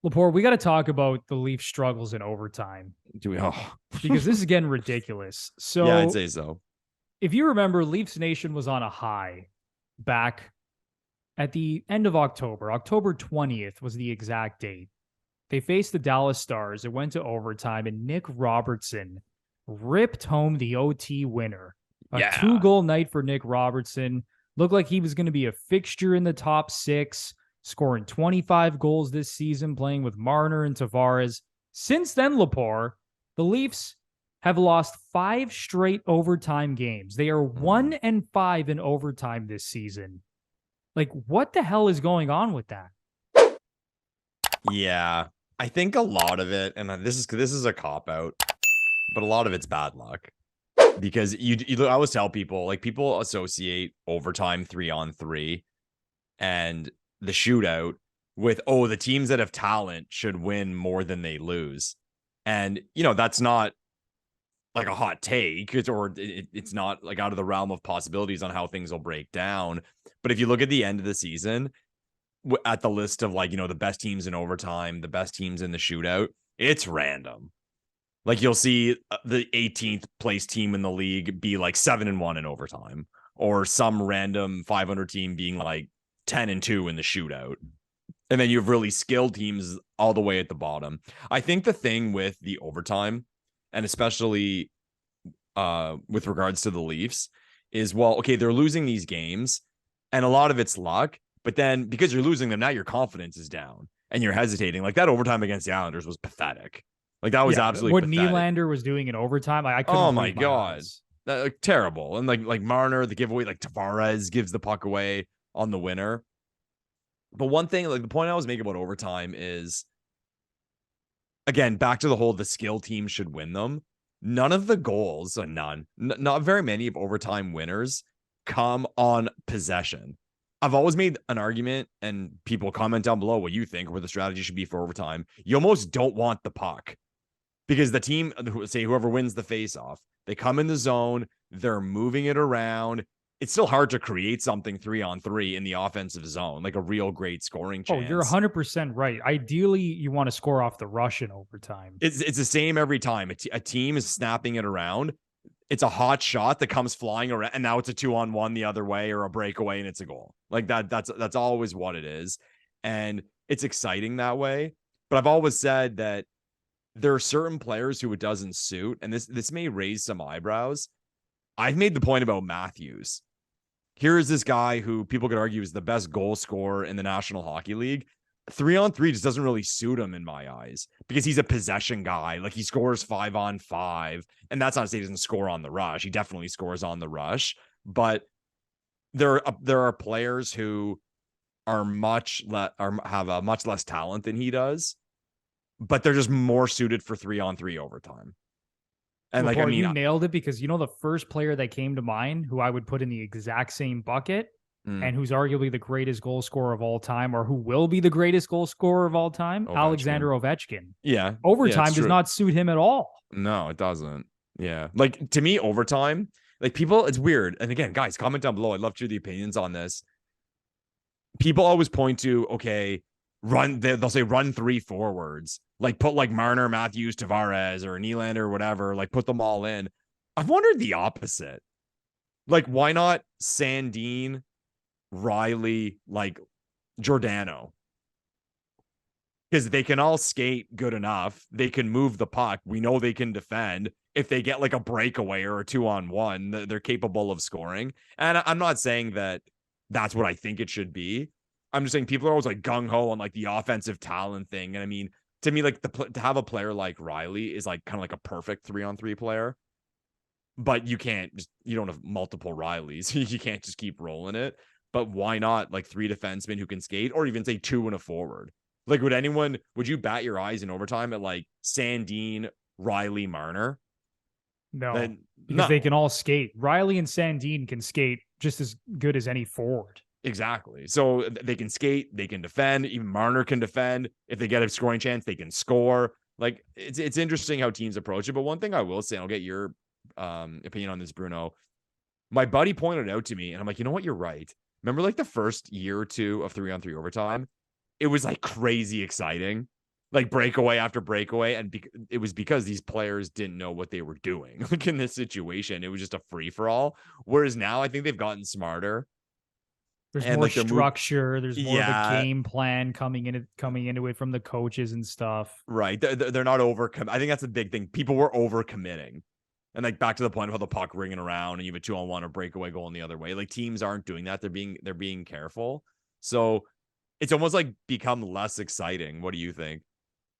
Lepore, we got to talk about the Leafs struggles in overtime Do we? Oh, because this is getting ridiculous. yeah, I'd So, say so. if you remember, Leafs Nation was on a high back at the end of October. October 20th was the exact date. They faced the Dallas Stars. It went to overtime, and Nick Robertson ripped home the OT winner. A two Yeah. goal night for Nick Robertson. Looked like he was going to be a fixture in the top six, scoring 25 goals this season, playing with Marner and Tavares. Since then, Lepore, the Leafs have lost five straight overtime games. They are Mhm. 1-5 in overtime this season. Like, what the hell is going on with that? Yeah. I think a lot of it, and this is a cop out, but a lot of it's bad luck because I always tell people like people associate overtime 3-on-3 and the shootout with the teams that have talent should win more than they lose, and that's not like a hot take. It's not like out of the realm of possibilities on how things will break down. But if you look at the end of the season, at the list of like the best teams in overtime, the best teams in the shootout, it's random. Like you'll see the 18th place team in the league be like 7-1 in overtime, or some random 500 team being like 10-2 in the shootout. And then you have really skilled teams all the way at the bottom. I think the thing with the overtime, and especially with regards to the Leafs, is okay, they're losing these games, and a lot of it's luck. But then because you're losing them, now your confidence is down and you're hesitating. Like that overtime against the Islanders was pathetic. Like that was Yeah, absolutely what pathetic. Nylander was doing in overtime, I couldn't Oh my believe my god, eyes. like, terrible. And like Marner, the giveaway, like Tavares gives the puck away on the winner. But one thing, like the point I was making about overtime is, again, back to the whole the skill team should win them. None of the goals, not very many of overtime winners come on possession. I've always made an argument, and people comment down below what you think or what the strategy should be for overtime. You almost don't want the puck because the team, say whoever wins the face-off, they come in the zone, they're moving it around. It's still hard to create something 3-on-3 in the offensive zone, like a real great scoring Oh, you're chance. 100% right. Ideally, you want to score off the rush in overtime. It's the same every time. A team is snapping it around. It's a hot shot that comes flying around, and now it's a 2-on-1 the other way or a breakaway, and it's a goal. Like that. That's always what it is, and it's exciting that way. But I've always said that there are certain players who it doesn't suit, and this may raise some eyebrows. I've made the point about Matthews. Here is this guy who people could argue is the best goal scorer in the National Hockey League. 3-on-3 just doesn't really suit him in my eyes because he's a possession guy. Like he scores 5-on-5, and that's not to say he doesn't score on the rush. He definitely scores on the rush, but there are players who are have a much less talent than he does, but they're just more suited for 3-on-3 overtime. And like, I Lepore, mean, you nailed it because you know the first player that came to mind who I would put in the exact same bucket mm, and who's arguably the greatest goal scorer of all time or who will be the greatest goal scorer of all time, Alexander Ovechkin. Ovechkin. Yeah, yeah, it's Overtime does true. not suit him at all. No, it doesn't. Yeah. Like to me, overtime, like people, it's weird. And again, guys, comment down below. I'd love to hear the opinions on this. People always point to, okay, they'll say run three forwards, like put like Marner, Matthews, Tavares, or Nylander, or whatever, like put them all in. I've wondered the opposite. Like, why not Sandin, Riley, like Giordano? Because they can all skate good enough. They can move the puck. We know they can defend. If they get like a breakaway or a 2-on-1, they're capable of scoring. And I'm not saying that that's what I think it should be. I'm just saying people are always like gung ho on like the offensive talent thing. And I mean, to me, like to have a player like Riley is like kind of like a perfect 3-on-3 player. But you don't have multiple Rileys. You can't just keep rolling it. But why not like three defensemen who can skate, or even say two and a forward? Like, would you bat your eyes in overtime at like Sandin, Riley, Marner? No, Then because they can no, all skate. Riley and Sandin can skate just as good as any forward. exactly. So they can skate, they can defend. Even Marner can defend. If they get a scoring chance, they can score. Like it's interesting how teams approach it. But one thing I will say, and I'll get your opinion on this, Bruno. My buddy pointed out to me, and I'm like, you know what? You're right. Remember, like the first year or two of 3-on-3 overtime, it was like crazy exciting. like breakaway after breakaway, and it was because these players didn't know what they were doing. Like in this situation, it was just a free for all. Whereas now, I think they've gotten smarter There's and more like they're moving. structure. There's more of a Yeah, game plan coming into it from the coaches and stuff. right. They're not over. I think that's a big thing. People were over committing. And like back to the point of how the puck ringing around and you have a 2-on-1 or breakaway going the other way. Like teams aren't doing that. They're being careful. So it's almost like become less exciting. What do you think?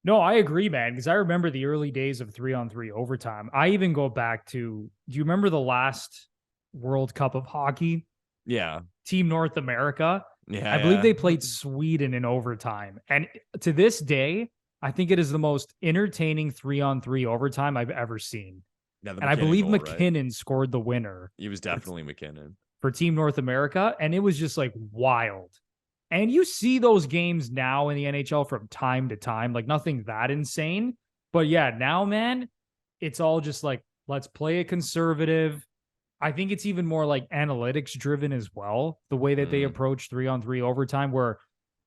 No, I agree, man, because I remember the early days of 3-on-3 overtime. I even go back to, do you remember the last World Cup of Hockey? Yeah. Team North America. Yeah. I believe Yeah. they played Sweden in overtime. And to this day, I think it is the most entertaining 3-on-3 overtime I've ever seen. Yeah, the And I McKinnon believe goal, right? McKinnon scored the winner He was definitely McKinnon. for Team North America. And it was just like wild. And you see those games now in the NHL from time to time, like nothing that insane. But yeah, now, man, it's all just like, let's play it conservative. I think it's even more like analytics driven as well, the way that they approach 3-on-3 overtime, where,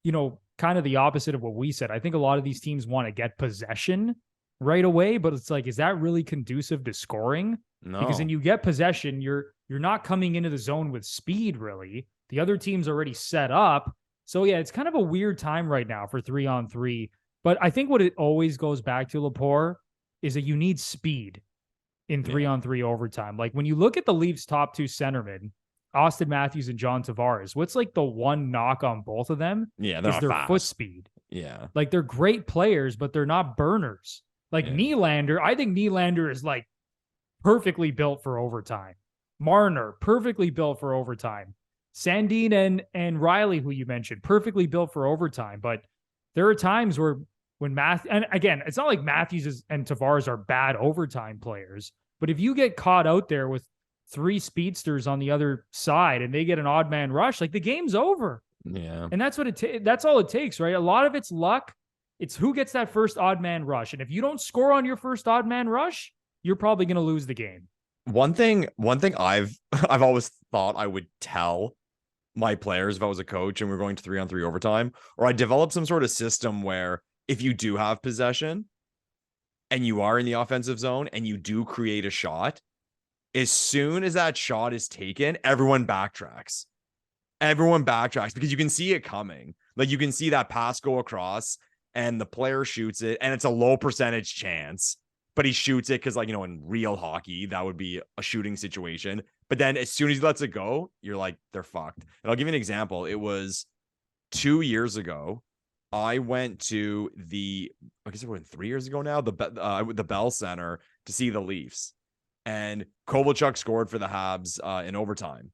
kind of the opposite of what we said. I think a lot of these teams want to get possession right away, but it's like, is that really conducive to scoring? No. Because when you get possession, you're not coming into the zone with speed, really. The other team's already set up. So yeah, it's kind of a weird time right now for 3-on-3. But I think what it always goes back to, Lepore, is that you need speed in 3-on-3 overtime. Like when you look at the Leafs' top two centermen, Austin Matthews and John Tavares, what's like the one knock on both of them? Yeah, they're is not their fast. foot speed. Yeah. Like they're great players, but they're not burners. Like Nylander, I think Nylander is like perfectly built for overtime. Marner, perfectly built for overtime. Sandin and Riley, who you mentioned, perfectly built for overtime. But there are times where when and again, it's not like Matthews and Tavares are bad overtime players, but if you get caught out there with three speedsters on the other side and they get an odd man rush, like the game's over. Yeah. And that's what that's all it takes, right? A lot of it's luck. It's who gets that first odd man rush. And if you don't score on your first odd man rush, you're probably going to lose the game. One thing I've always thought I would tell my players if I was a coach and we're going to 3-on-3 overtime, or I develop some sort of system where if you do have possession and you are in the offensive zone and you do create a shot, as soon as that shot is taken, everyone backtracks. Everyone backtracks because you can see it coming. Like you can see that pass go across and the player shoots it and it's a low percentage chance, but he shoots it because, like, in real hockey, that would be a shooting situation. But then as soon as he lets it go, you're like, they're fucked. And I'll give you an example. It was 2 years ago. I went to I guess it was 3 years ago now, the Bell Center to see the Leafs. And Kovalchuk scored for the Habs in overtime.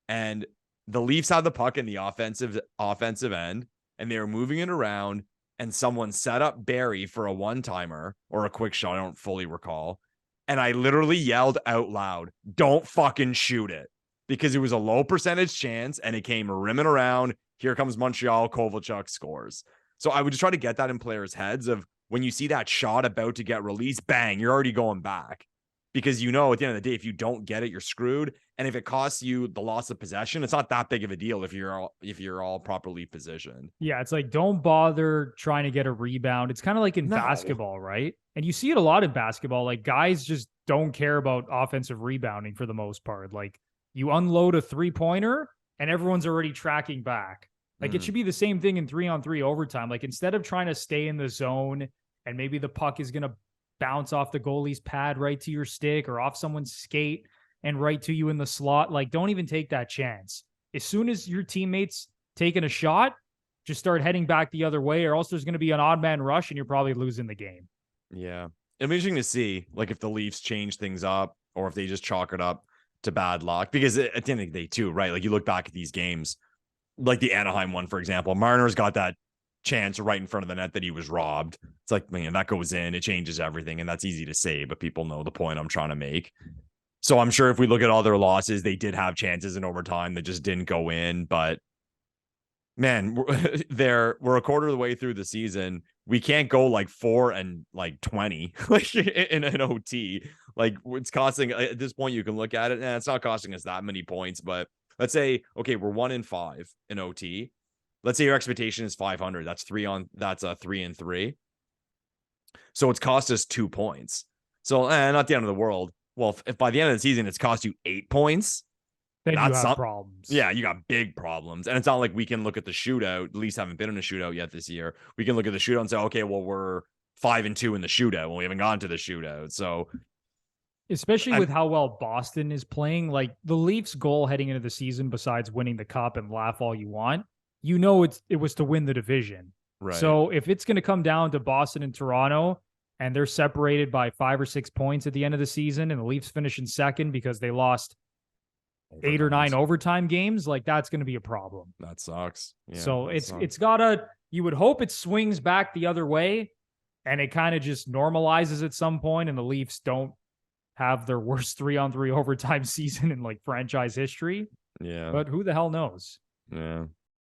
And the Leafs had the puck in the offensive end, and they were moving it around, and someone set up Barry for a one-timer or a quick shot, I don't fully recall. And I literally yelled out loud, "Don't fucking shoot it," because it was a low percentage chance, and it came rimming around. Here comes Montreal, Kovalchuk scores. So I would just try to get that in players' heads of when you see that shot about to get released, bang, you're already going back. Because at the end of the day, if you don't get it, you're screwed. And if it costs you the loss of possession, it's not that big of a deal if you're all properly positioned. Yeah, it's like don't bother trying to get a rebound. It's kind of like in basketball, right? And you see it a lot in basketball. Like guys just don't care about offensive rebounding for the most part. Like you unload a 3-pointer and everyone's already tracking back. Like it should be the same thing in 3-on-3 overtime. Like instead of trying to stay in the zone and maybe the puck is going to bounce off the goalie's pad right to your stick or off someone's skate and right to you in the slot, like don't even take that chance. As soon as your teammates taking a shot, just start heading back the other way, or else there's going to be an odd man rush and you're probably losing the game. Yeah. It'll be interesting to see, like, if the Leafs change things up or if they just chalk it up to bad luck. Because at the end of the day, too, right? Like, you look back at these games, like the Anaheim one, for example, Marner's got that chance right in front of the net that he was robbed. It's like, man, that goes in, it changes everything, and that's easy to say, but people know the point I'm trying to make. So I'm sure if we look at all their losses, they did have chances in overtime that just didn't go in. But man, we're a quarter of the way through the season. We can't go like 4-20 like in an OT. Like it's costing at this point, you can look at it and it's not costing us that many points, but let's say, okay, we're 1-5 in OT. Let's say your expectation is 500. That's 3-3. So it's cost us 2 points. So not the end of the world. Well, if by the end of the season it's cost you 8 points, Then you that's have problems. yeah, you got big problems. And it's not like we can look at the shootout. At least haven't been in a shootout yet this year. We can look at the shootout and say, okay, well, we're 5-2 in the shootout when we haven't gone to the shootout. So especially with how well Boston is playing, like the Leafs' goal heading into the season, besides winning the cup and laugh all you want, it was to win the division. right. So if it's going to come down to Boston and Toronto, and they're separated by 5 or 6 points at the end of the season, and the Leafs finish in second because they lost 8 or 9 overtime games, like that's going to be a problem. That sucks. Yeah, so it's gotta. You would hope it swings back the other way, and it kind of just normalizes at some point, and the Leafs don't have their worst 3-on-3 overtime season in like franchise history. Yeah. But who the hell knows? Yeah.